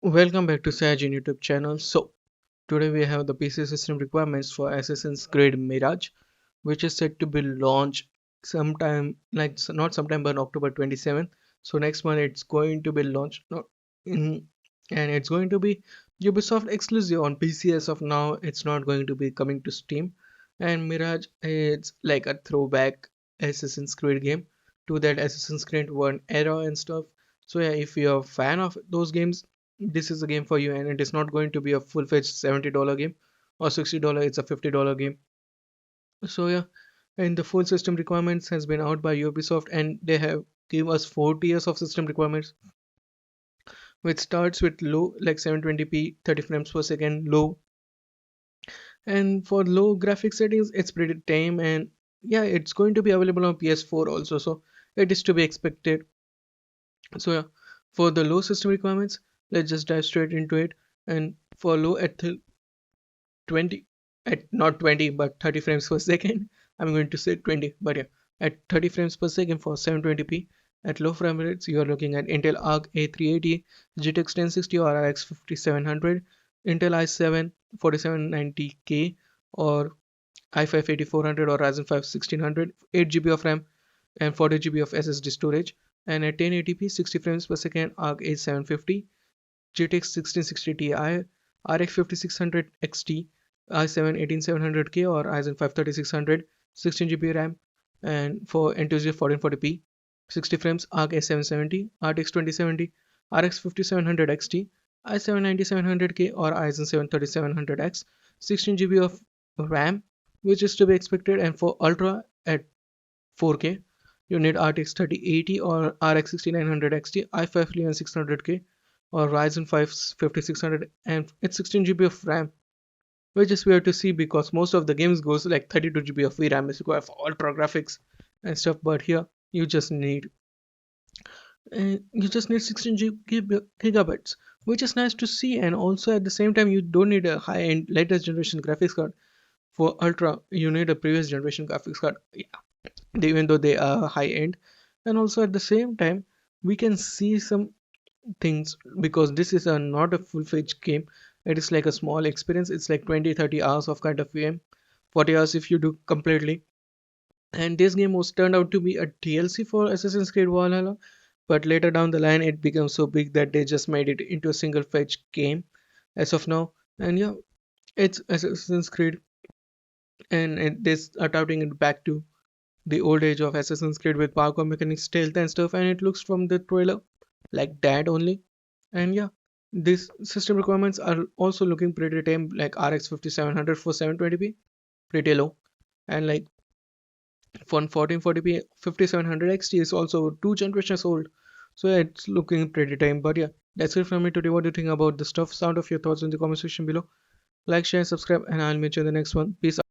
Welcome back to Sajin YouTube channel. So today we have the PC system requirements for Assassin's Creed Mirage, which is set to be launched sometime not sometime but October 27th. So next month it's going to be launched not in and it's going to be Ubisoft exclusive on PC as of now. It's not going to be coming to Steam. And Mirage is like a throwback Assassin's Creed game to that Assassin's Creed 1 era and stuff. So yeah, if you're a fan of those games, this is a game for you, and it is not going to be a full-fledged $70 game or $60. It's a $50 game. So yeah, and the full system requirements has been out by Ubisoft, and they have give us 4 tiers of system requirements, which starts with low like 720p 30 frames per second low. And for low graphic settings it's pretty tame, and yeah, it's going to be available on PS4 also, so it is to be expected. So yeah, for the low system requirements, let's just dive straight into it. And for low at 20 at not 20 but 30 frames per second, I'm going to say 20, but yeah, at 30 frames per second for 720p at low frame rates, you are looking at Intel Arc A380, GTX 1060 or RX 5700, Intel i7 4790K or i5 8400 or Ryzen 5 1600, 8 GB of RAM and 40 GB of SSD storage, and at 1080p 60 frames per second Arc A750, GTX 1660 Ti, RX 5600 XT, i7 18700K or Ryzen 5 3600, 16 GB RAM, and for enthusiast 1440p, 60 frames Arc A770, RTX 2070, RX 5700 XT, i7 9700K or Ryzen 7 3700X, 16 GB of RAM, which is to be expected, and for Ultra at 4K, you need RTX 3080 or RX 6900 XT, i5 11600K or Ryzen 5 5600, and it's 16 GB of RAM, which is weird to see because most of the games goes like 32 GB of VRAM is required for ultra graphics and stuff, but here you just need 16 gigabytes, which is nice to see. And also at the same time, you don't need a high-end latest generation graphics card. For ultra, you need a previous generation graphics card, yeah, even though they are high-end. And also at the same time, we can see some things because this is not a full-fledged game. It is like a small experience. It's like 20-30 hours of kind of game, 40 hours if you do completely. And this game was turned out to be a DLC for Assassin's Creed Valhalla, but later down the line it became so big that they just made it into a single fledged game as of now. And yeah, it's Assassin's Creed, and this are touting it back to the old age of Assassin's Creed with parkour mechanics, stealth and stuff, and it looks from the trailer like that only. And yeah, these system requirements are also looking pretty tame, like RX 5700 for 720p, pretty low, and like for 1440p 5700 XT is also 2 generations old, so yeah, it's looking pretty tame. But yeah, that's it from me today. What do you think about the stuff? Sound of your thoughts in the comment section below. Like, share, subscribe, and I'll meet you in the next one. Peace out.